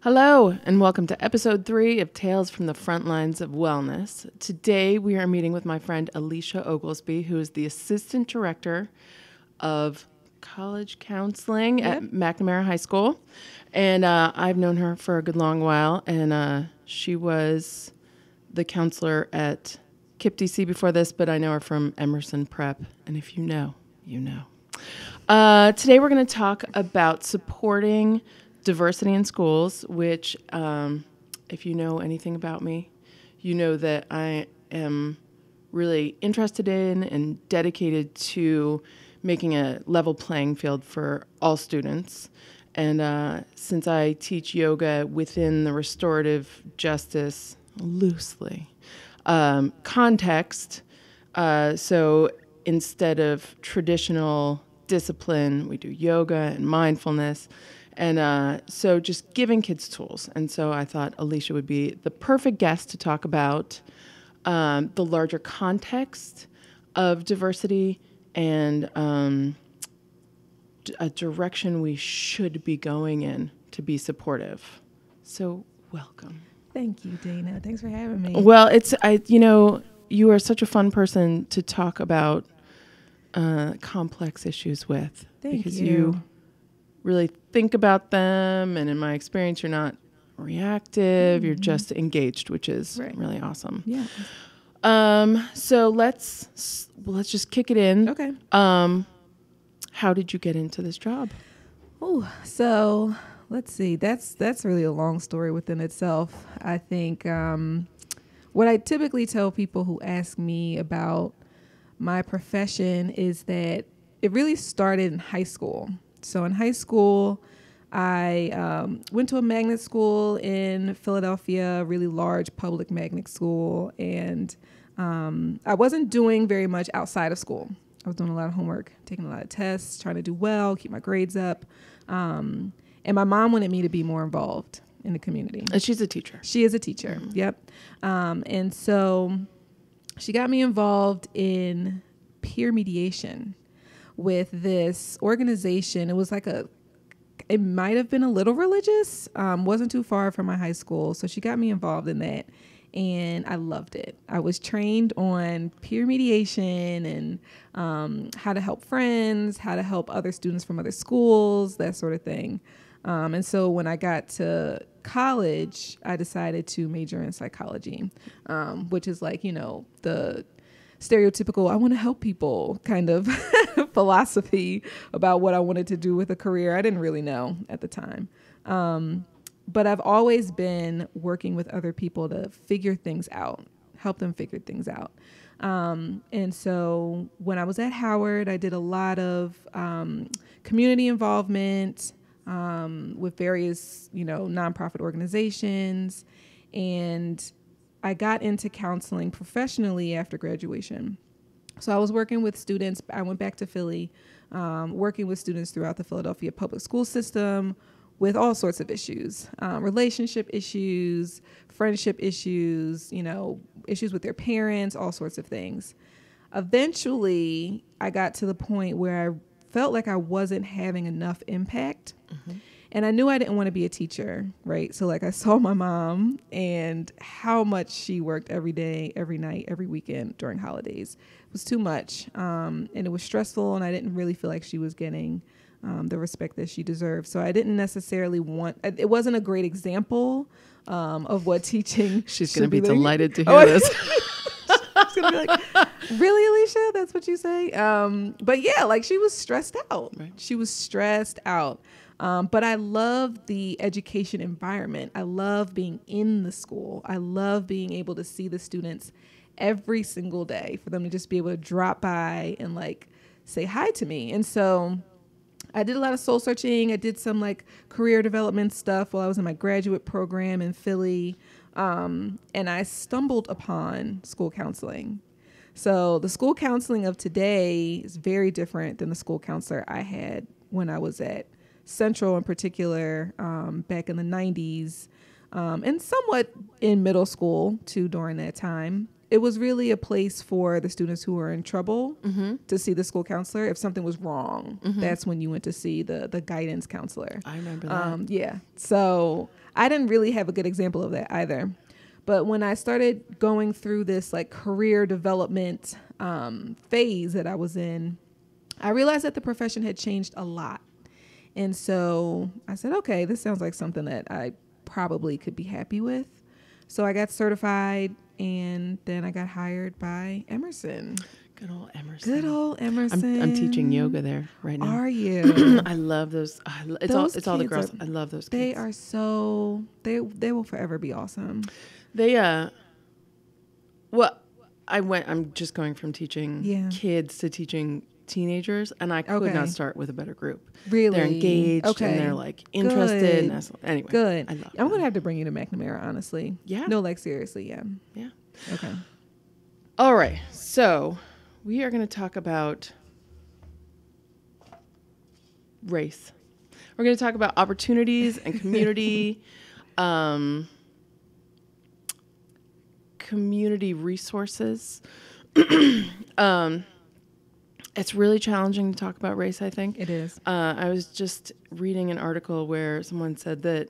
Hello, and welcome to episode 3 of Tales from the Front Lines of Wellness. Today, we are meeting with my friend Alicia Oglesby, who is the Assistant Director of College Counseling at McNamara High School. And I've known her for a good long while, and she was the counselor at KIPP DC before this, but I know her from Emerson Prep, and if you know, you know. Today, we're going to talk about supporting diversity in schools, which, if you know anything about me, you know that I am really interested in and dedicated to making a level playing field for all students. And since I teach yoga within the restorative justice, loosely, context, so instead of traditional discipline, we do yoga and mindfulness. And so just giving kids tools. And so I thought Alicia would be the perfect guest to talk about the larger context of diversity and a direction we should be going in to be supportive. So welcome. Thank you, Dana. Thanks for having me. Well, you are such a fun person to talk about complex issues with. Because you really think about them, and in my experience, you're not reactive, you're just engaged, which is really awesome. Yeah. So let's just kick it in. Okay. How did you get into this job? Oh, so let's see. That's really a long story within itself. I think what I typically tell people who ask me about my profession is that it really started in high school. So in high school, I went to a magnet school in Philadelphia, a really large public magnet school, and I wasn't doing very much outside of school. I was doing a lot of homework, taking a lot of tests, trying to do well, keep my grades up, and my mom wanted me to be more involved in the community. And she's a teacher. She is a teacher, yep. And so she got me involved in peer mediation with this organization. It was it might have been a little religious, wasn't too far from my high school. So she got me involved in that, and I loved it. I was trained on peer mediation and how to help friends, how to help other students from other schools, that sort of thing. And so when I got to college, I decided to major in psychology, which is the stereotypical, I want to help people kind of philosophy about what I wanted to do with a career. I didn't really know at the time. But I've always been working with other people to figure things out, help them figure things out. And so when I was at Howard, I did a lot of community involvement with various, nonprofit organizations. And I got into counseling professionally after graduation. So I was working with students. I went back to Philly, working with students throughout the Philadelphia public school system with all sorts of issues, relationship issues, friendship issues, issues with their parents, all sorts of things. Eventually, I got to the point where I felt like I wasn't having enough impact. Mm-hmm. And I knew I didn't want to be a teacher, right? So I saw my mom and how much she worked every day, every night, every weekend during holidays. It was too much. And it was stressful, and I didn't really feel like she was getting the respect that she deserved. So I didn't necessarily it wasn't a great example of what teaching She's going to be like. Delighted to hear this. She's going to be like, really, Alicia? That's what you say? But yeah, she was stressed out. Right. She was stressed out. But I love the education environment. I love being in the school. I love being able to see the students every single day, for them to just be able to drop by and say hi to me. And so I did a lot of soul searching. I did some career development stuff while I was in my graduate program in Philly. And I stumbled upon school counseling. So the school counseling of today is very different than the school counselor I had when I was at Central, in particular, back in the 90s, and somewhat in middle school too during that time. it was really a place for the students who were in trouble to see the school counselor. If something was wrong, that's when you went to see the guidance counselor. I remember that. Yeah. So I didn't really have a good example of that either. But when I started going through this like career development phase that I was in, I realized that the profession had changed a lot. And so I said, okay, this sounds like something that I probably could be happy with. So I got certified, and then I got hired by Emerson. Good old Emerson. Good old Emerson. I'm teaching yoga there right now. Are you? I love those. It's all the girls. I love those kids. They are so, they will forever be awesome. I'm just going from teaching kids to teaching teenagers, and I could not start with a better group. Really? They're engaged and they're like interested. And anyway, good. I love I'm going to have to bring you to McNamara, honestly. Yeah. No, like seriously. Yeah. Yeah. Okay. All right. So we are going to talk about race. We're going to talk about opportunities and community, community resources. It's really challenging to talk about race, I think. It is. I was just reading an article where someone said that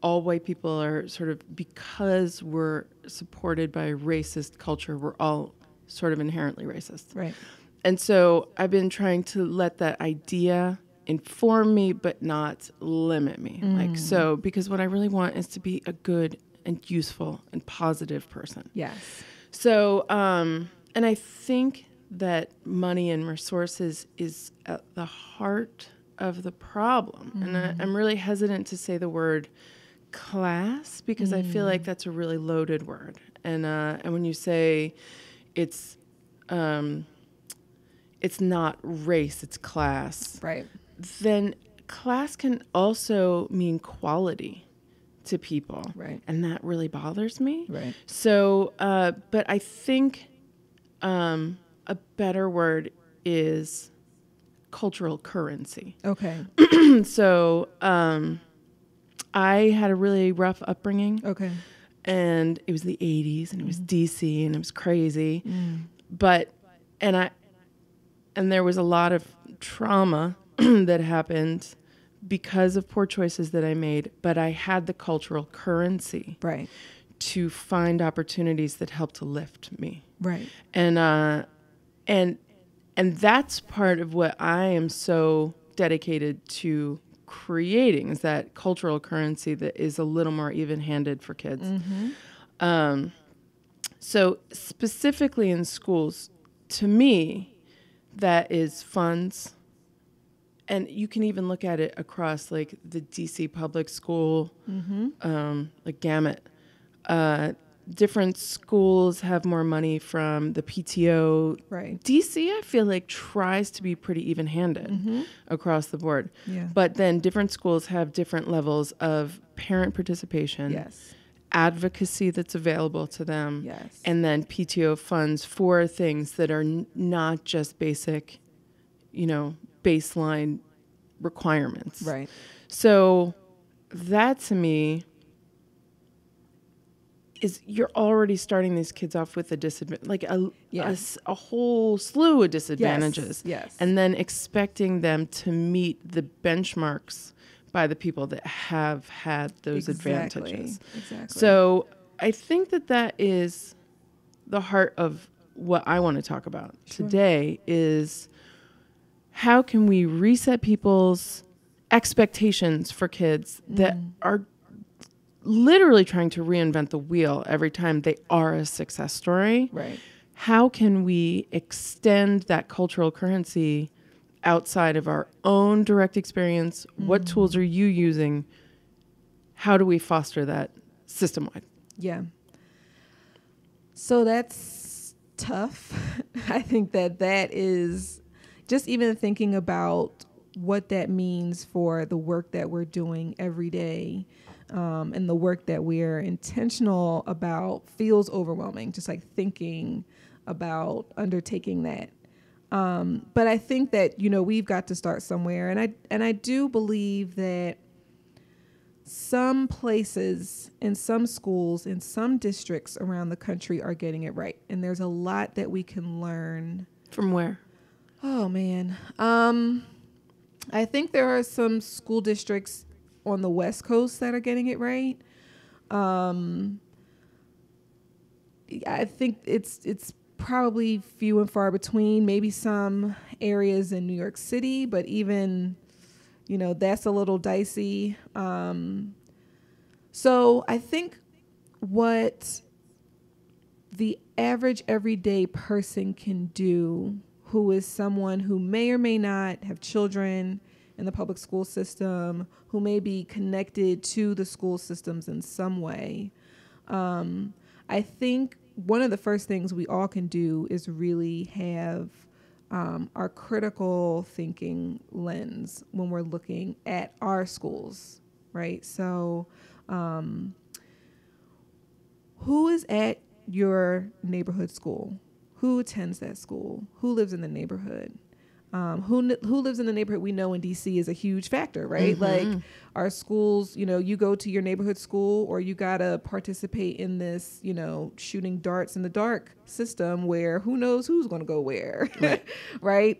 all white people are sort of, because we're supported by a racist culture, we're all sort of inherently racist. Right. And so I've been trying to let that idea inform me, but not limit me. Because what I really want is to be a good and useful and positive person. Yes. So, and I think that money and resources is at the heart of the problem. And I'm really hesitant to say the word class, because I feel like that's a really loaded word. And when you say it's not race, it's class. Right. Then class can also mean quality to people. Right. And that really bothers me. Right. So, but I think a better word is cultural currency. Okay. So, I had a really rough upbringing. Okay. And it was the 80s, and it was DC, and it was crazy. But, and there was a lot of trauma that happened because of poor choices that I made, but I had the cultural currency to find opportunities that helped to lift me. Right. And that's part of what I am so dedicated to creating, is that cultural currency that is a little more even-handed for kids. So specifically in schools, to me, that is funds. And you can even look at it across like the DC public school, like gamut. Different schools have more money from the PTO. Right. DC, I feel like, tries to be pretty even-handed across the board. Yeah. But then different schools have different levels of parent participation. Yes. Advocacy that's available to them. Yes. And then PTO funds for things that are not just basic, baseline requirements. Right. So that to me is, you're already starting these kids off with a disadvantage, like a whole slew of disadvantages. Yes. And then expecting them to meet the benchmarks by the people that have had those advantages. Exactly. So I think that is the heart of what I want to talk about today, is how can we reset people's expectations for kids that are literally trying to reinvent the wheel every time they are a success story. Right. How can we extend that cultural currency outside of our own direct experience? What tools are you using? How do we foster that system-wide? Yeah. So that's tough. I think that is just even thinking about what that means for the work that we're doing every day. And the work that we're intentional about feels overwhelming, just like thinking about undertaking that. But I think that, we've got to start somewhere. And I do believe that some places and some schools in some districts around the country are getting it right. And there's a lot that we can learn. From where? Oh, man. I think there are some school districts on the West Coast that are getting it right. I think it's probably few and far between, maybe some areas in New York City, but even, that's a little dicey. So I think what the average everyday person can do, who is someone who may or may not have children in the public school system, who may be connected to the school systems in some way, I think one of the first things we all can do is really have our critical thinking lens when we're looking at our schools, right? So who is at your neighborhood school? Who attends that school? Who lives in the neighborhood? Who lives in the neighborhood we know in DC is a huge factor, right? Mm-hmm. Like our schools, you go to your neighborhood school or you got to participate in this, shooting darts in the dark system where who knows who's going to go where, right? Right?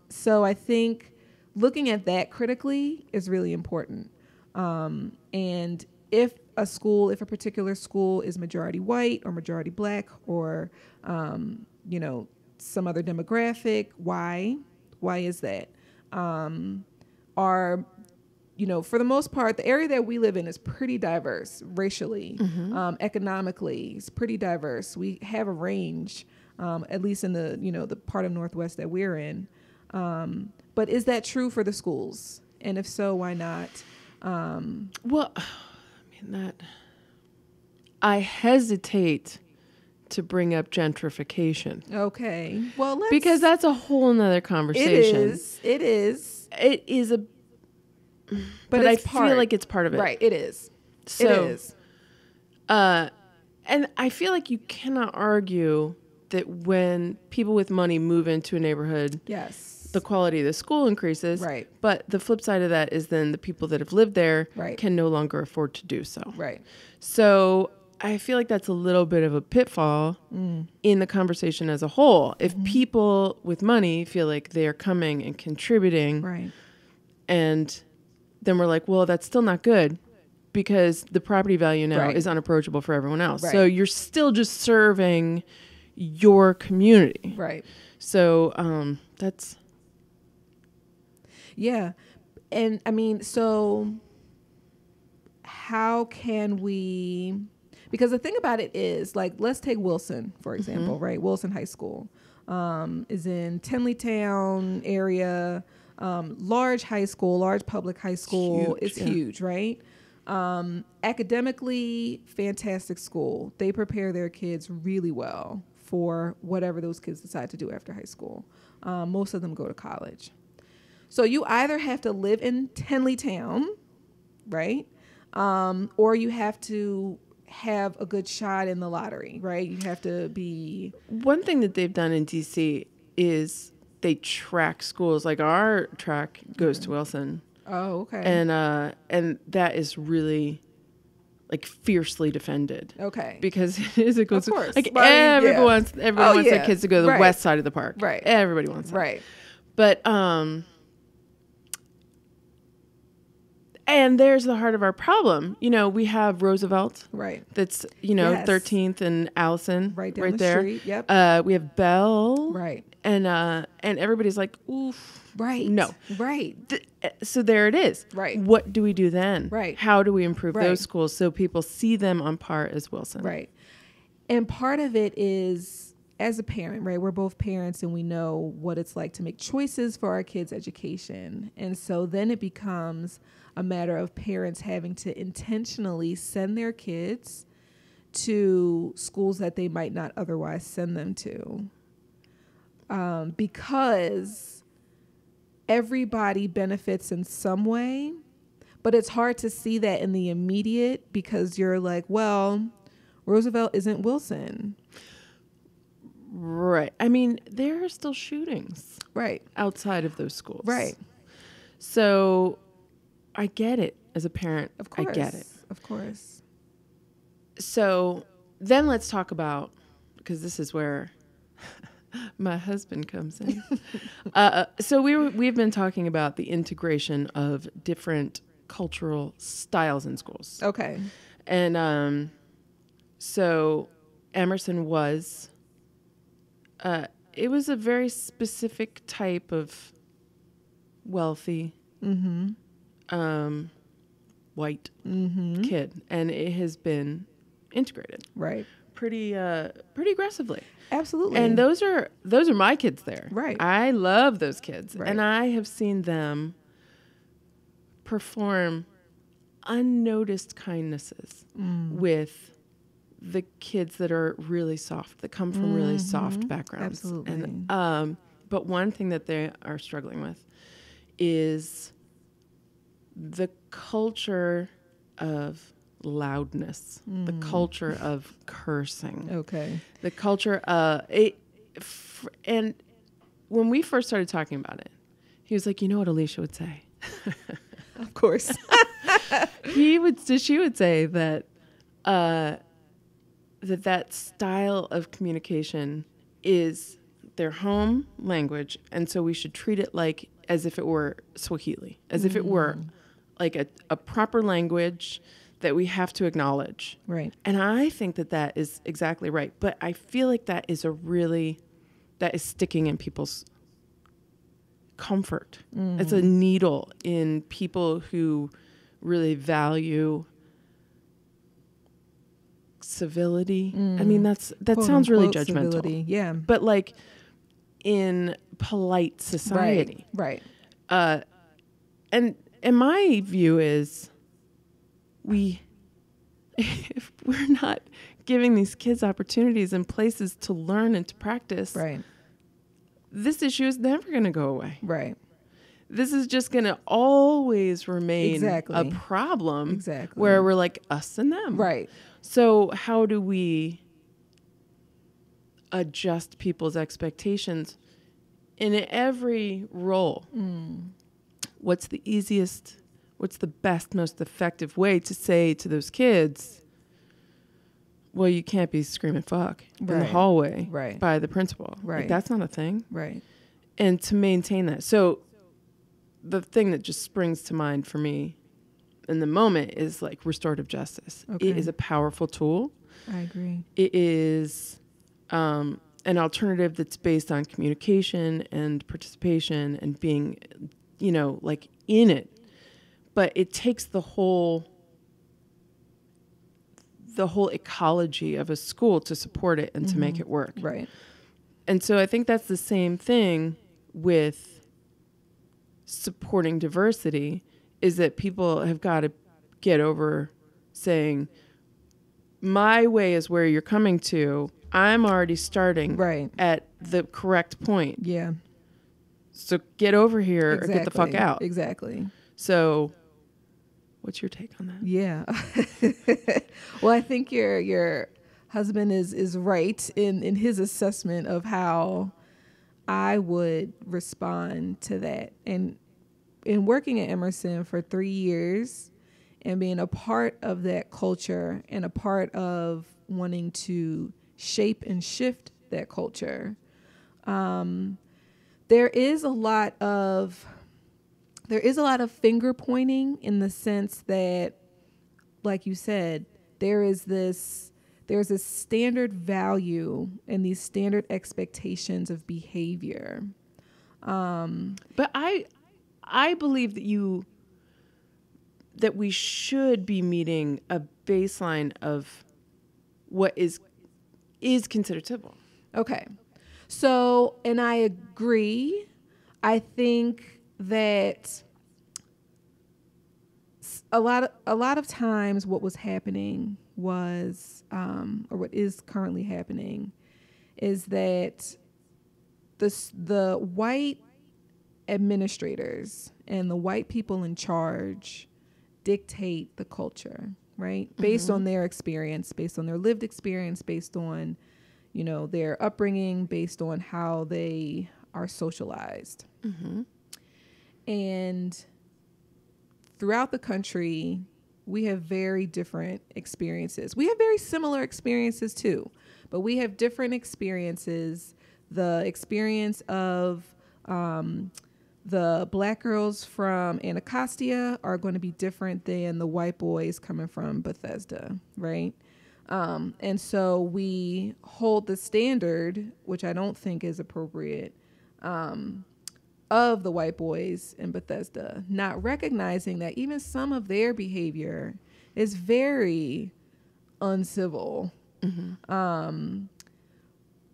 So I think looking at that critically is really important. And if a particular school is majority white or majority black or, some other demographic, why is that? For the most part, the area that we live in is pretty diverse racially, economically, it's pretty diverse. We have a range, at least in the part of Northwest that we're in. But is that true for the schools? And if so, why not? Well, I hesitate to bring up gentrification. Okay. Well, because that's a whole nother conversation. It is. But I feel like it's part of it. Right. It is. So, it is. And I feel like you cannot argue that when people with money move into a neighborhood, yes, the quality of the school increases. Right. But the flip side of that is then the people that have lived there right. can no longer afford to do so. Right. So I feel like that's a little bit of a pitfall in the conversation as a whole. If people with money feel like they are coming and contributing, right, and then we're like, well, that's still not good because the property value now is unapproachable for everyone else. Right. So you're still just serving your community. Right. So that's... Yeah. And I mean, so how can we... Because the thing about it is, like, let's take Wilson, for example, right? Wilson High School is in Tenleytown area, large high school, large public high school. It's huge, right? Academically, fantastic school. They prepare their kids really well for whatever those kids decide to do after high school. Most of them go to college. So you either have to live in Tenleytown, right? Or you have to have a good shot in the lottery, right? You have to be... One thing that they've done in DC is they track schools. Like our track goes to Wilson. Oh, okay. And that is really like fiercely defended. Okay. Because it goes of course. like everybody wants their kids to go to the west side of the park. Right. Everybody wants that. Right. But and there's the heart of our problem. We have Roosevelt. Right. That's, 13th and Allison. Right down the there. street. Yep. We have Bell. Right. And everybody's like, oof. Right. No. Right. So there it is. Right. What do we do then? Right. How do we improve those schools so people see them on par as Wilson? Right. And part of it is, as a parent, right, we're both parents and we know what it's like to make choices for our kids' education. And so then it becomes a matter of parents having to intentionally send their kids to schools that they might not otherwise send them to. Because everybody benefits in some way, but it's hard to see that in the immediate because you're like, well, Roosevelt isn't Wilson. Right. I mean, there are still shootings. Right. Outside of those schools. Right. So I get it. As a parent, Of course. I get it. Of course. So then let's talk about, because this is where my husband comes in. So we've been talking about the integration of different cultural styles in schools. Okay. And so Emerson was, it was a very specific type of wealthy, white kid, and it has been integrated Right. pretty aggressively. Absolutely. And those are my kids there. Right. I love those kids, Right. and I have seen them perform unnoticed kindnesses with the kids that are really soft, that come from really soft backgrounds. Absolutely. And but one thing that they are struggling with is the culture of loudness, the culture of cursing, Okay. the culture and when we first started talking about it, he was like, you know what Alicia would say? Of course. She would say that that style of communication is their home language, and so we should treat it like as if it were Swahili, as if it were like a proper language that we have to acknowledge. Right. And I think that is exactly right. But I feel like that is sticking in people's comfort. It's a needle in people who really value civility. I mean, that Quote, sounds really unquote, judgmental. civility. Yeah. But like in polite society. Right. And my view is if we're not giving these kids opportunities and places to learn and to practice, Right. this issue is never going to go away. Right. This is just going to always remain Exactly. a problem. Exactly. Where we're like us and them. Right. So how do we adjust people's expectations in every role? What's the easiest, what's the best, most effective way to say to those kids, well, you can't be screaming fuck in the hallway by the principal. Right. Like, that's not a thing. Right. And to maintain that. So the thing that just springs to mind for me in the moment is like restorative justice. Okay. It is a powerful tool. I agree. It is an alternative that's based on communication and participation and being, like in it. But it takes the whole ecology of a school to support it and to make it work. Right. And so I think that's the same thing with supporting diversity, is that people have got to get over saying, my way is where you're coming to. I'm already starting at the correct point. Yeah. So get over here or get the fuck out. Exactly. So what's your take on that? Yeah. Well, I think your husband is right in his assessment of how I would respond to that. And in working at Emerson for 3 years and being a part of that culture and a part of wanting to shape and shift that culture, there is a lot of finger pointing, in the sense that, like you said, there's this standard value and these standard expectations of behavior. But I believe that we should be meeting a baseline of what is considered civil. Okay. So, and I agree. I think that a lot of times what was happening was, or what is currently happening, is that the white administrators and the white people in charge dictate the culture, right? Based on their experience, based on their lived experience, based on, their upbringing, based on how they are socialized. And throughout the country, we have very different experiences. We have very similar experiences too, but we have different experiences. The experience of the black girls from Anacostia are going to be different than the white boys coming from Bethesda, right? And so we hold the standard, which I don't think is appropriate, of the white boys in Bethesda, not recognizing that even some of their behavior is very uncivil.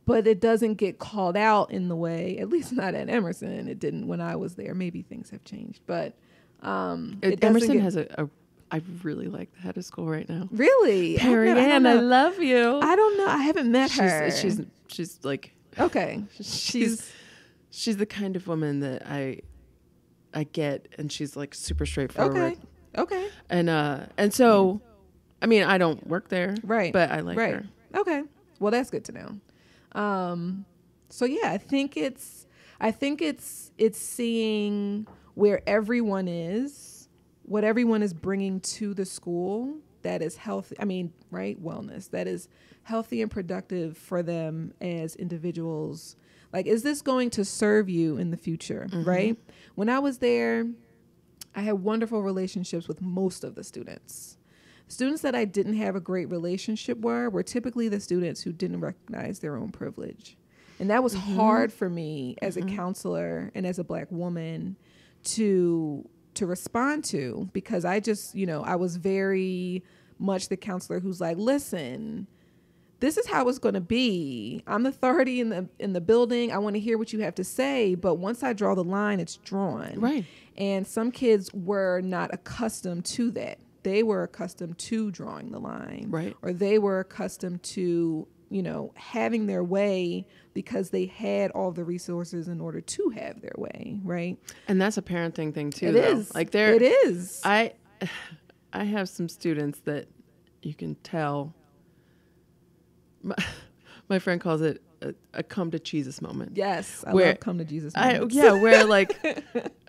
But it doesn't get called out in the way, at least not at Emerson. It didn't when I was there. Maybe things have changed, but Emerson has I really like the head of school right now. Really? Perry Ann, I love you. I don't know. I haven't met her. She's like, okay. She's the kind of woman that I get, and she's like super straightforward. Okay. And so, I mean, I don't work there, right? But I like her. Okay. Well, that's good to know. So yeah, I think it's seeing where everyone is, what everyone is bringing to the school that is healthy. I mean, right? Wellness that is healthy and productive for them as individuals. Like, is this going to serve you in the future? Right? When I was there, I had wonderful relationships with most of the students. Students that I didn't have a great relationship were typically the students who didn't recognize their own privilege. And that was hard for me as a counselor and as a black woman to respond to, because I just, I was very much the counselor who's like, listen, this is how it's going to be. I'm the authority in the building. I want to hear what you have to say. But once I draw the line, it's drawn. Right. And some kids were not accustomed to that. They were accustomed to drawing the line. Right. Or they were accustomed to, having their way because they had all the resources in order to have their way. Right. And that's a parenting thing too. It is. Like it is. I have some students that you can tell. My friend calls it a come to Jesus moment. Yes, I love come to Jesus moments. Where like,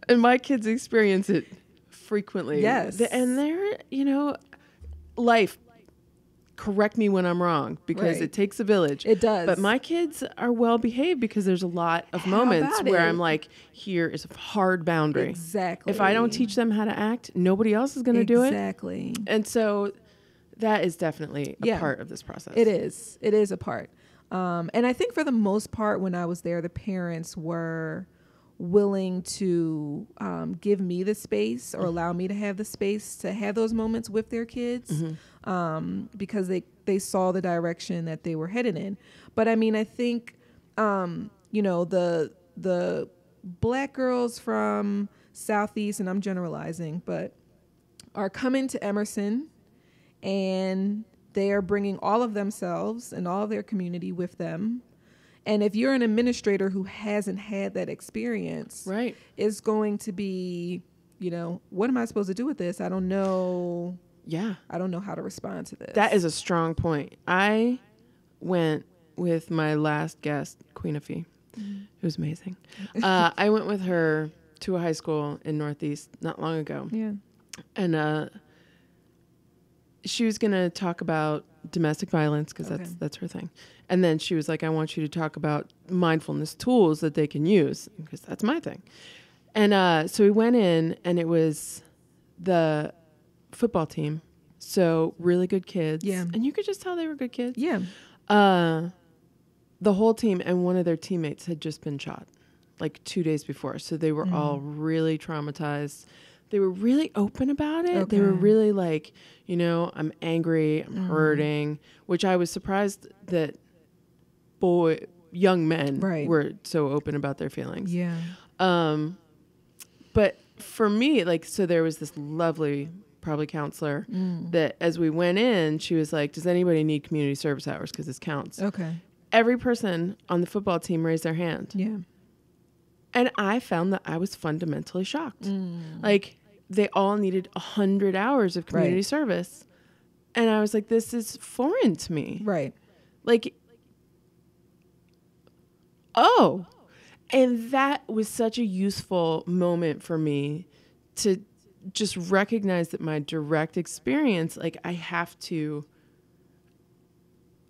and my kids experience it frequently. Yes. And they're, life, correct me when I'm wrong, because it takes a village. It does. But my kids are well behaved because there's a lot of moments where I'm like, here is a hard boundary. Exactly. If I don't teach them how to act, nobody else is going to do it. Exactly. And so that is definitely a part of this process. It is. It is a part. And I think for the most part, when I was there, the parents were willing to give me the space or allow me to have the space to have those moments with their kids, because they saw the direction that they were headed in. But I mean, I think, the black girls from Southeast, and I'm generalizing, but are coming to Emerson, and they are bringing all of themselves and all of their community with them. And if you're an administrator who hasn't had that experience, right, it's going to be, what am I supposed to do with this? I don't know. Yeah. I don't know how to respond to this. That is a strong point. I went with my last guest, Queen Afee. It was amazing. I went with her to a high school in Northeast not long ago. Yeah. And she was going to talk about domestic violence because that's her thing. And then she was like, I want you to talk about mindfulness tools that they can use, because that's my thing. And so we went in, and it was the football team. So really good kids. Yeah. And you could just tell they were good kids. Yeah. The whole team and one of their teammates had just been shot like 2 days before. So they were all really traumatized. They were really open about it. Okay. They were really like, I'm angry, I'm hurting, which I was surprised that young men were so open about their feelings. Yeah. But for me, so there was this lovely, probably counselor that as we went in, she was like, does anybody need community service hours? Because this counts. Okay. Every person on the football team raised their hand. Yeah. And I found that I was fundamentally shocked. They all needed 100 hours of community service. And I was like, this is foreign to me. Right. And that was such a useful moment for me to just recognize that my direct experience, like I have to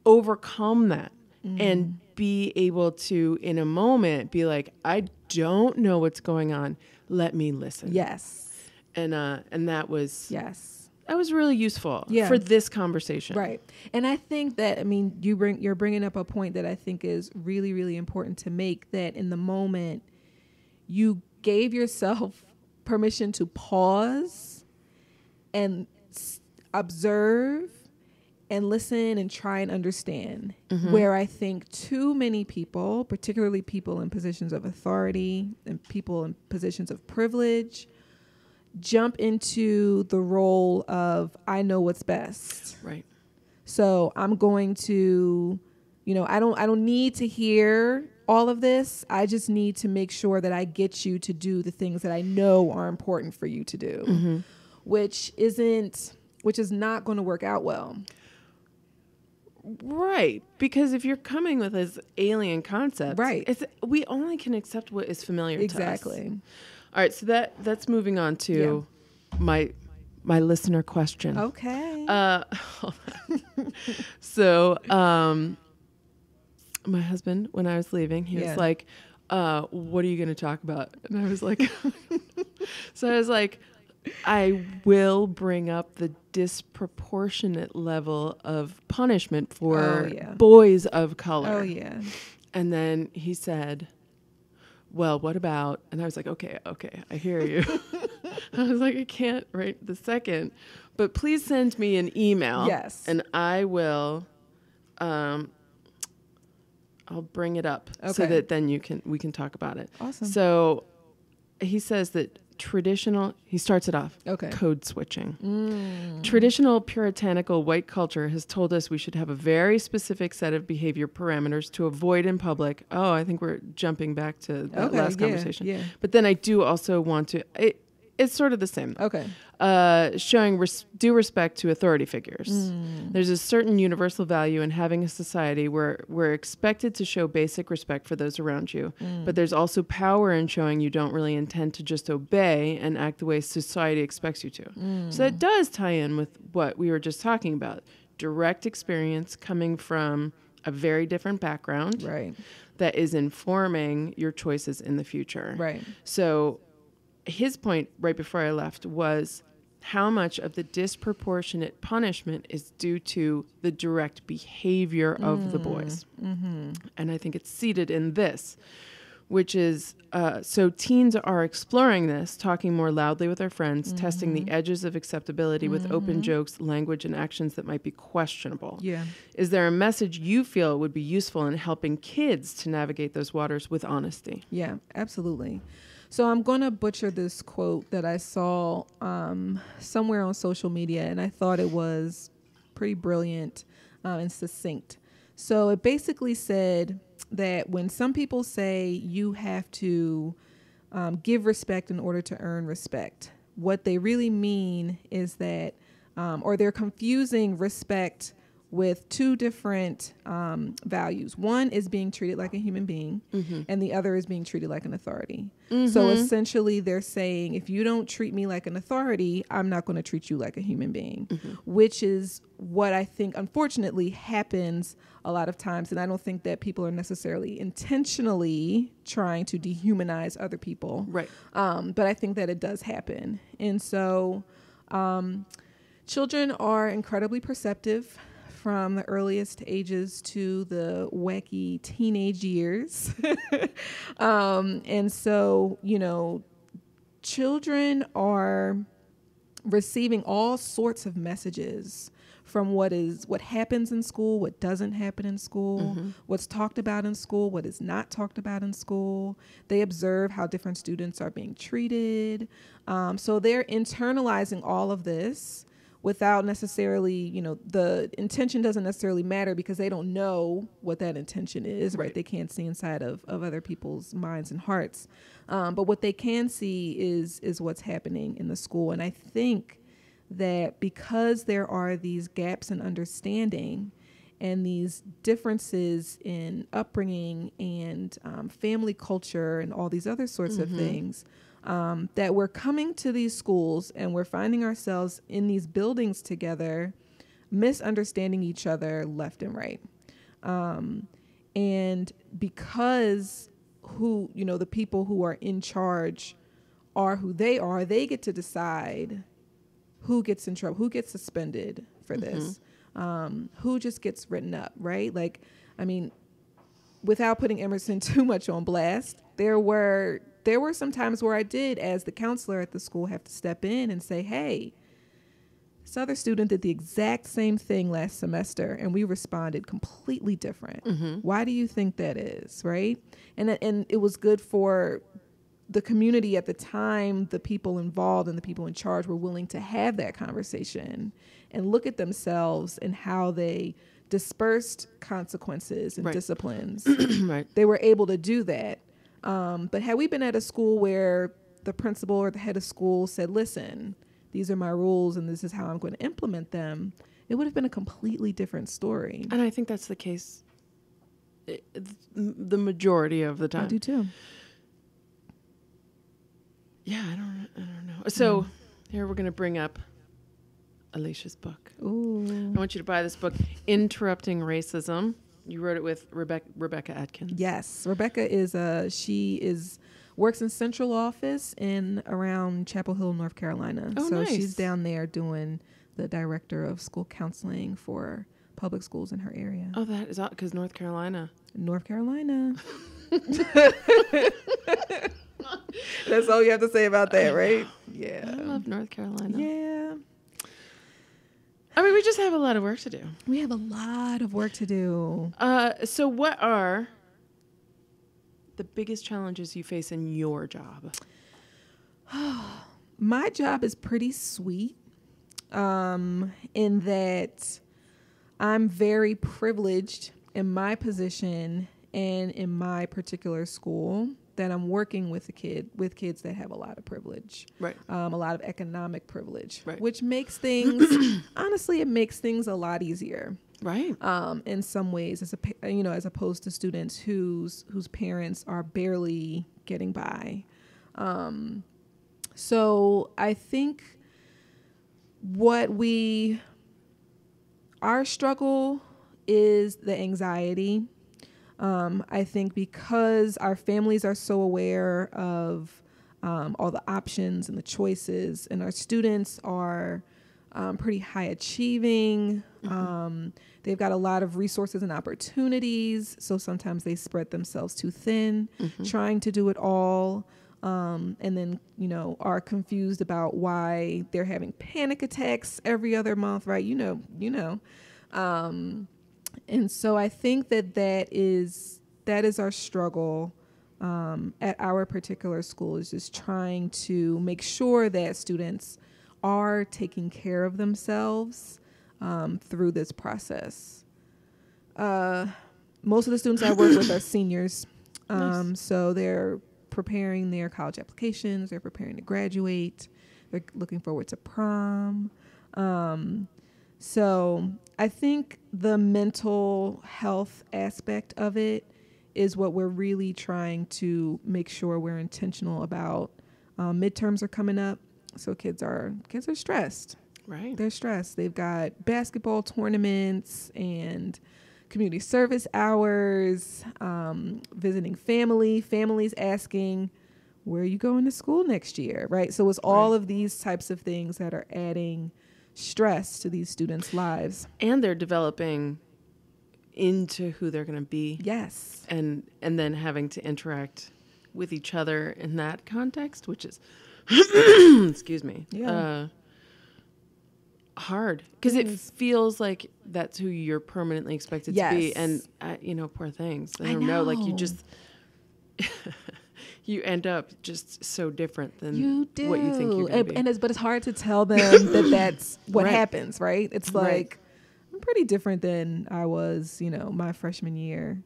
overcome that and be able to, in a moment, be like, I don't know what's going on. Let me listen. Yes. And that was Yes. that was really useful Yeah. for this conversation. Right. And I think that, I mean, you're bringing up a point that I think is really, really important to make, that in the moment you gave yourself permission to pause and observe and listen and try and understand, where I think too many people, particularly people in positions of authority and people in positions of privilege, jump into the role of, I know what's best. Right. So I'm going to, I don't need to hear all of this. I just need to make sure that I get you to do the things that I know are important for you to do, which is not going to work out well. Right. Because if you're coming with this alien concept, Right. We only can accept what is familiar to us. Exactly. All right. So that's moving on to my listener question. Okay. So, my husband, when I was leaving, he was like, what are you going to talk about? And I was like, so I was like, I will bring up the disproportionate level of punishment for boys of color. Oh, yeah. And then he said, well, what about, and I was like, okay, I hear you. I was like, I can't right this second, but please send me an email. Yes. And I will, I'll bring it up so that then we can talk about it. Awesome. So he says that he starts it off. Okay. Code switching. Traditional puritanical white culture has told us we should have a very specific set of behavior parameters to avoid in public. Oh, I think we're jumping back to that last conversation. Yeah. But then I do also want to, it's sort of the same. Okay. Showing due respect to authority figures. There's a certain universal value in having a society where we're expected to show basic respect for those around you, but there's also power in showing you don't really intend to just obey and act the way society expects you to. So that does tie in with what we were just talking about. Direct experience coming from a very different background, Right. that is informing your choices in the future. Right. So his point right before I left was how much of the disproportionate punishment is due to the direct behavior of the boys. And I think it's seated in this, which is, so teens are exploring this, talking more loudly with their friends, testing the edges of acceptability with open jokes, language, and actions that might be questionable. Yeah. Is there a message you feel would be useful in helping kids to navigate those waters with honesty? Yeah, absolutely. So I'm going to butcher this quote that I saw somewhere on social media, and I thought it was pretty brilliant and succinct. So it basically said that when some people say you have to give respect in order to earn respect, what they really mean is that, or they're confusing respect with two different values. One is being treated like a human being, and the other is being treated like an authority. So essentially they're saying, if you don't treat me like an authority, I'm not going to treat you like a human being, which is what I think unfortunately happens a lot of times. And I don't think that people are necessarily intentionally trying to dehumanize other people. Right. But I think that it does happen. And so children are incredibly perceptive from the earliest ages to the wacky teenage years. And so, children are receiving all sorts of messages from what happens in school, what doesn't happen in school, what's talked about in school, what is not talked about in school. They observe how different students are being treated. So they're internalizing all of this without necessarily, the intention doesn't necessarily matter because they don't know what that intention is, right? They can't see inside of other people's minds and hearts. But what they can see is what's happening in the school. And I think that because there are these gaps in understanding and these differences in upbringing and family culture and all these other sorts of things, that we're coming to these schools and we're finding ourselves in these buildings together, misunderstanding each other left and right. And because the people who are in charge are who they are, they get to decide who gets in trouble, who gets suspended for this, who just gets written up, right? Like, I mean, without putting Emerson too much on blast, there were some times where I did, as the counselor at the school, have to step in and say, hey, this other student did the exact same thing last semester, and we responded completely different. Why do you think that is, right? And it was good for the community at the time. The people involved and the people in charge were willing to have that conversation and look at themselves and how they dispersed consequences and disciplines. Right. They were able to do that. But had we been at a school where the principal or the head of school said, listen, these are my rules and this is how I'm going to implement them, it would have been a completely different story. And I think that's the case the majority of the time. I do too. Yeah, I don't know. So here we're going to bring up Alicia's book. Ooh. I want you to buy this book, Interrupting Racism. You wrote it with Rebecca Atkins. Yes. Rebecca works in central office in around Chapel Hill, North Carolina. Oh, so nice. She's down there doing the director of school counseling for public schools in her area. Oh, that is because North Carolina. North Carolina. That's all you have to say about that, right? Yeah. I love North Carolina. Yeah. I mean, we just have a lot of work to do. We have a lot of work to do. So what are the biggest challenges you face in your job? My job is pretty sweet in that I'm very privileged in my position and in my particular school that I'm working with kids that have a lot of privilege, Right. A lot of economic privilege, Right. which makes things, honestly, it makes things a lot easier. Right. In some ways, as opposed to students whose parents are barely getting by. So I think our struggle is the anxiety. I think because our families are so aware of all the options and the choices, and our students are pretty high achieving. They've got a lot of resources and opportunities, so sometimes they spread themselves too thin, trying to do it all, and then are confused about why they're having panic attacks every other month, right? And so I think that is our struggle at our particular school, is just trying to make sure that students are taking care of themselves through this process. Most of the students I work with are seniors. Nice. So they're preparing their college applications. They're preparing to graduate. They're looking forward to prom. So I think the mental health aspect of it is what we're really trying to make sure we're intentional about. Midterms are coming up, so kids are stressed. Right. They're stressed. They've got basketball tournaments and community service hours, visiting families asking, where are you going to school next year, right? So it's all of these types of things that are adding stress to these students' lives. And they're developing into who they're going to be. Yes. And then having to interact with each other in that context, which is, excuse me, hard. Because it feels like that's who you're permanently expected to be. And, poor things. I don't know. Like, you just, you end up just so different than what you think you're going to be. But it's hard to tell them that that's what happens, right? It's like, I'm pretty different than I was, my freshman year.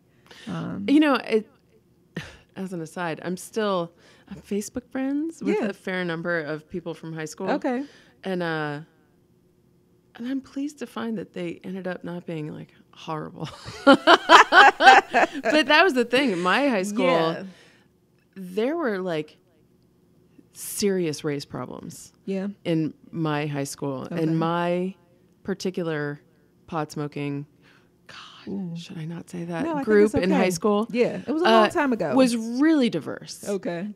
As an aside, I'm Facebook friends with a fair number of people from high school. Okay. And I'm pleased to find that they ended up not being like horrible. But that was the thing. In my high school, there were like serious race problems in my high school. Okay. And my particular pot smoking, God, should I not say that? No, group I think it's in okay. high school. Yeah, it was a long time ago. Was really diverse. Okay.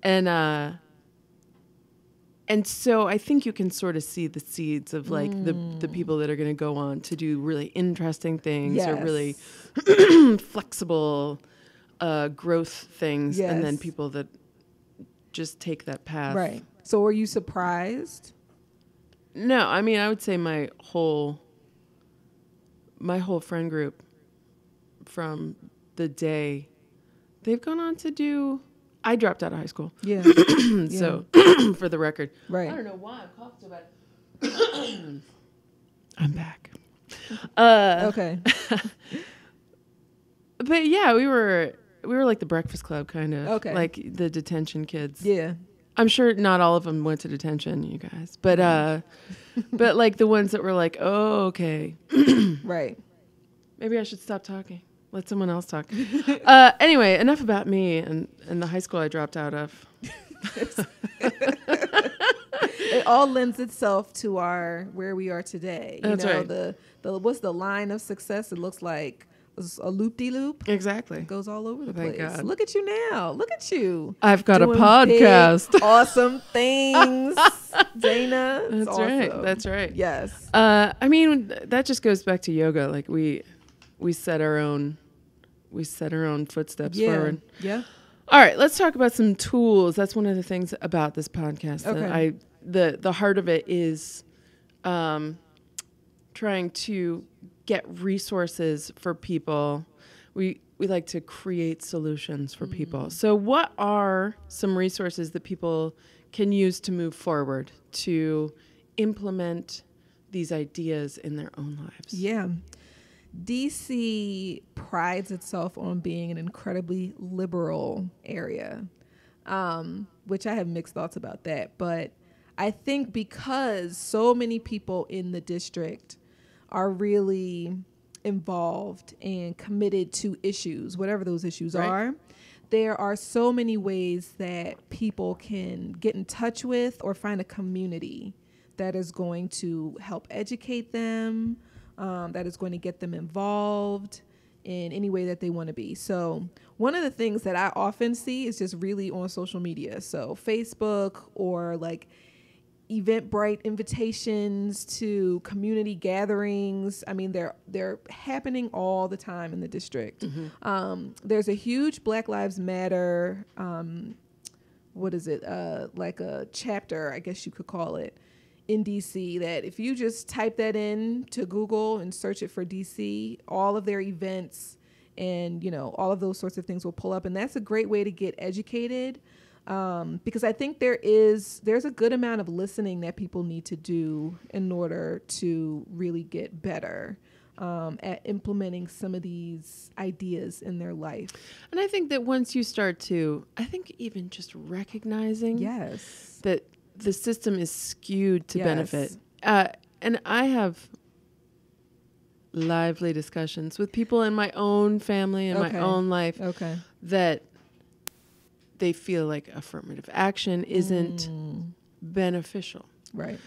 And so I think you can sort of see the seeds of like the people that are going to go on to do really interesting things or really flexible growth things, and then people that just take that path. Right. So were you surprised? No, I mean, I would say my whole friend group from the day they've gone on to do. I dropped out of high school. Yeah. So, for the record. Right. I don't know why I'm coughing so bad. I'm back. Okay. But yeah, we were like the Breakfast Club kind of. Okay. Like the detention kids. Yeah. I'm sure not all of them went to detention, you guys. But but like the ones that were like, oh, okay. Right. Maybe I should stop talking. Let someone else talk. Anyway, enough about me and the high school I dropped out of. It all lends itself to where we are today. That's right. The what's the line of success? It looks like a loop-de-loop. Exactly. It goes all over the Thank place. God. Look at you now. Look at you. I've got a podcast. Big, awesome things. Dana. That's awesome. Right. That's right. Yes. I mean, that just goes back to yoga. Like we set our own footsteps forward. Yeah. All right, let's talk about some tools. That's one of the things about this podcast. Okay. The heart of it is trying to get resources for people. We like to create solutions for people. So what are some resources that people can use to move forward, to implement these ideas in their own lives? Yeah. DC prides itself on being an incredibly liberal area, which I have mixed thoughts about that. But I think because so many people in the district are really involved and committed to issues, whatever those issues are, there are so many ways that people can get in touch with or find a community that is going to help educate them, that is going to get them involved in any way that they want to be. So one of the things that I often see is just really on social media. So Facebook or like Eventbrite invitations to community gatherings. I mean, they're happening all the time in the district. Mm-hmm. There's a huge Black Lives Matter, like a chapter, I guess you could call it, in DC, that if you just type that in to Google and search it for DC, all of their events and, all of those sorts of things will pull up. And that's a great way to get educated, because I think there's a good amount of listening that people need to do in order to really get better at implementing some of these ideas in their life. And I think that once you start to, I think even just recognizing that the system is skewed to benefit. And I have lively discussions with people in my own family and my own life that they feel like affirmative action isn't beneficial. Right.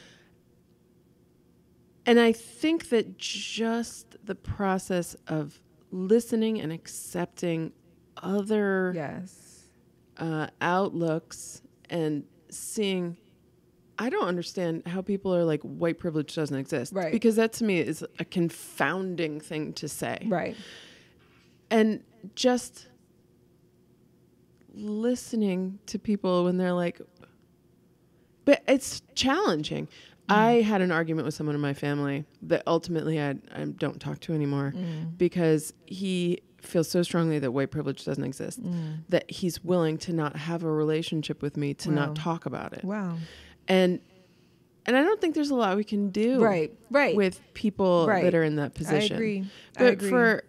And I think that just the process of listening and accepting other outlooks and seeing, I don't understand how people are like, white privilege doesn't exist. Right. Because that to me is a confounding thing to say. Right. And just listening to people when they're like, but it's challenging. I had an argument with someone in my family that ultimately I don't talk to anymore because he feels so strongly that white privilege doesn't exist, that he's willing to not have a relationship with me, to not talk about it. Wow. And I don't think there's a lot we can do with people that are in that position. I agree.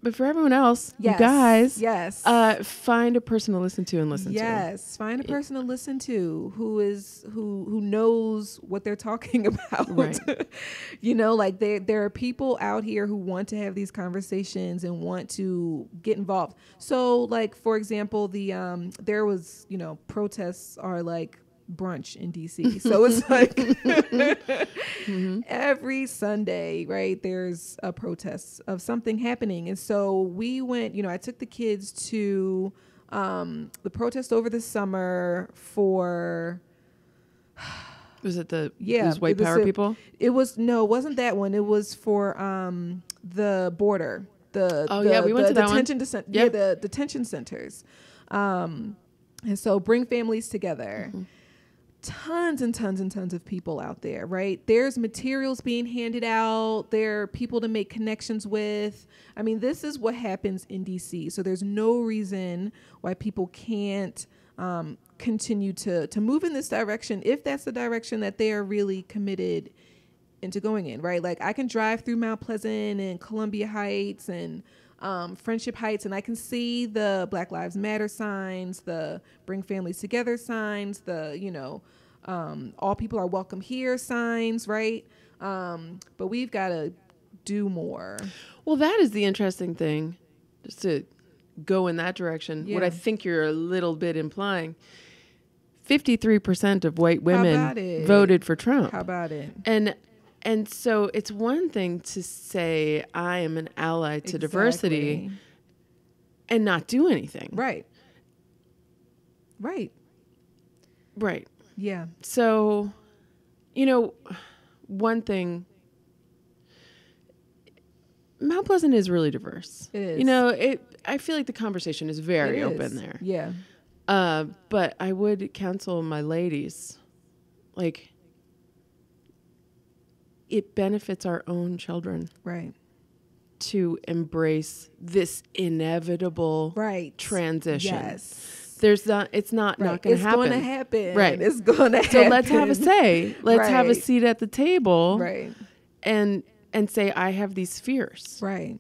But for everyone else, you guys, find a person to listen to and listen to. Yes, find a person to listen to who knows what they're talking about. Right. Like there are people out here who want to have these conversations and want to get involved. So, like for example, there was protests are like brunch in DC. So it's like every Sunday, right, there's a protest of something happening. And so we went, I took the kids to the protest over the summer for... Was it those white power people? It wasn't that one. It was for the border. We went to that one. The detention centers. And so bring families together. Mm-hmm. Tons and tons and tons of people out there, right? There's materials being handed out. There are people to make connections with. I mean, this is what happens in DC. So there's no reason why people can't continue to move in this direction if that's the direction that they are really committed into going in, right? Like I can drive through Mount Pleasant and Columbia Heights and Friendship Heights, and I can see the Black Lives Matter signs, the Bring Families Together signs, the, all people are welcome here signs, right? But we've got to do more. Well, that is the interesting thing, just to go in that direction. Yeah. What I think you're a little bit implying, 53% of white women voted for Trump. How about it? And so it's one thing to say I am an ally to diversity and not do anything. Right. Yeah. So, one thing, Mount Pleasant is really diverse. It is. I feel like the conversation is very open there. Yeah. But I would counsel my ladies, like, it benefits our own children. Right. To embrace this inevitable transition. Yes. It's not going to happen. It's going to happen. Right. It's going to happen. So let's have a say. Let's have a seat at the table. Right. And say, I have these fears. Right.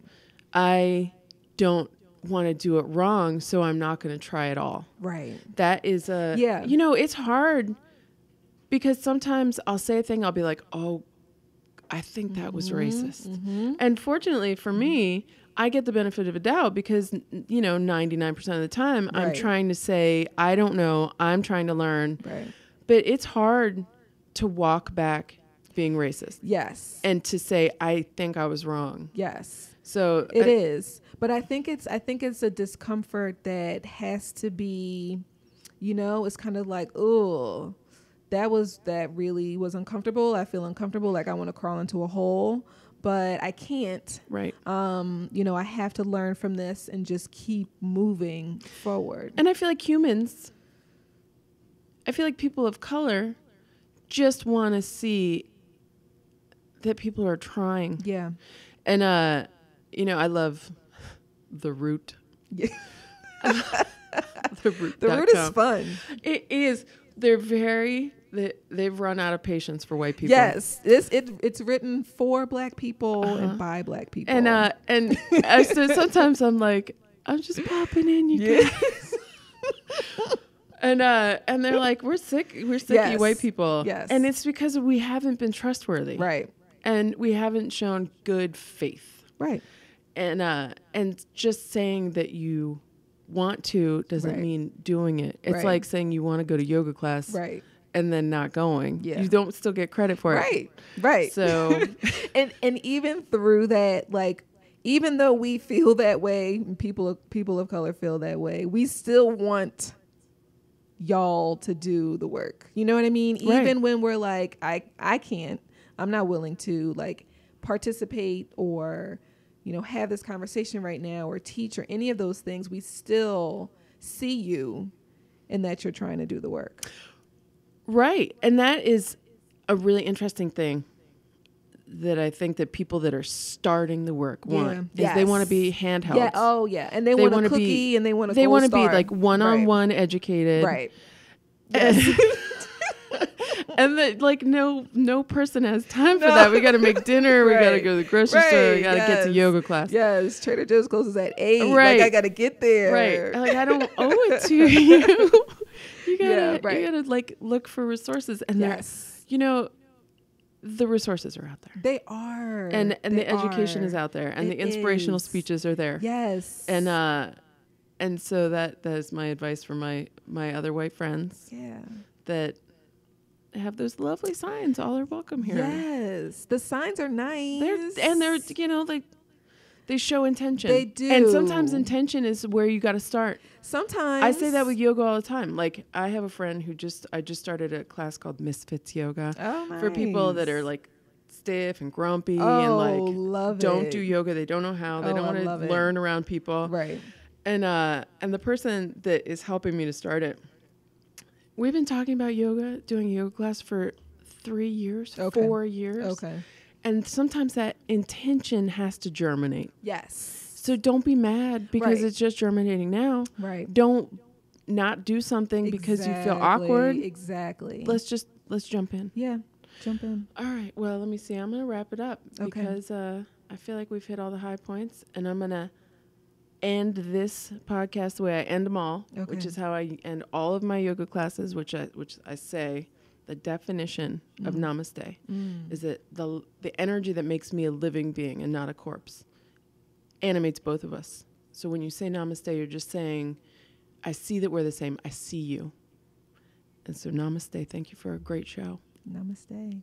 I don't want to do it wrong, so I'm not going to try at all. Right. That is it's hard because sometimes I'll say a thing, I'll be like, oh, I think that was racist. Mm-hmm. And fortunately for me, I get the benefit of a doubt because, 99% of the time I'm trying to say, I don't know, I'm trying to learn. Right. But it's hard to walk back being racist. Yes. And to say, I think I was wrong. Yes. So it is. But I think it's a discomfort that has to be, it's kind of like, oh, that really was uncomfortable. I feel uncomfortable. Like I want to crawl into a hole, but I can't. Right. I have to learn from this and just keep moving forward. And I feel like people of color just want to see that people are trying. Yeah. And, I love The Root. Yeah. The Root is fun. It is. They've run out of patience for white people. Yes, it's written for Black people and by Black people. And so sometimes I'm like, I'm just popping in, you guys. And they're like, we're sick of you white people. Yes. And it's because we haven't been trustworthy. Right. And we haven't shown good faith. Right. And just saying that you want to doesn't mean doing it. It's like saying you want to go to yoga class. Right. And then not going. Yeah. You don't still get credit for it. Right. So and even through that, like, even though we feel that way, and people of color feel that way, we still want y'all to do the work. You know what I mean? Right. Even when we're like, I can't, I'm not willing to like participate or, have this conversation right now or teach or any of those things, we still see you and that you're trying to do the work. Right. And that is a really interesting thing that I think that people that are starting the work want. Is they want to be handheld. Yeah. Oh, yeah. And they want a cookie and they want a They want to be like one-on-one educated. Right. Yes. And that like no person has time for that. We got to make dinner. We got to go to the grocery store. We got to get to yoga class. Yes. Trader Joe's closes at 8. Right. Like I got to get there. Right. Like I don't owe it to you. You gotta like look for resources, and the resources are out there. They are, and the education is out there, and the inspirational speeches are there. Yes, and so that is my advice for my other white friends. Yeah, that have those lovely signs. All are welcome here. Yes, the signs are nice. They're like they show intention. They do. And sometimes intention is where you got to start. Sometimes I say that with yoga all the time. Like I have a friend who I just started a class called Misfits Yoga for people that are like stiff and grumpy and like don't do yoga. They don't know how. They don't want to learn around people. Right. And the person that is helping me to start it, we've been talking about yoga, doing a yoga class for 3 years, 4 years. Okay. And sometimes that intention has to germinate. Yes. So don't be mad because it's just germinating now. Right. Don't not do something because you feel awkward. Exactly. Let's jump in. Yeah. Jump in. All right. Well, let me see. I'm going to wrap it up because I feel like we've hit all the high points, and I'm going to end this podcast the way I end them all, which is how I end all of my yoga classes, which I say the definition of namaste is that the energy that makes me a living being and not a corpse animates both of us. So when you say namaste, you're just saying, I see that we're the same. I see you. And so namaste. Thank you for a great show. Namaste.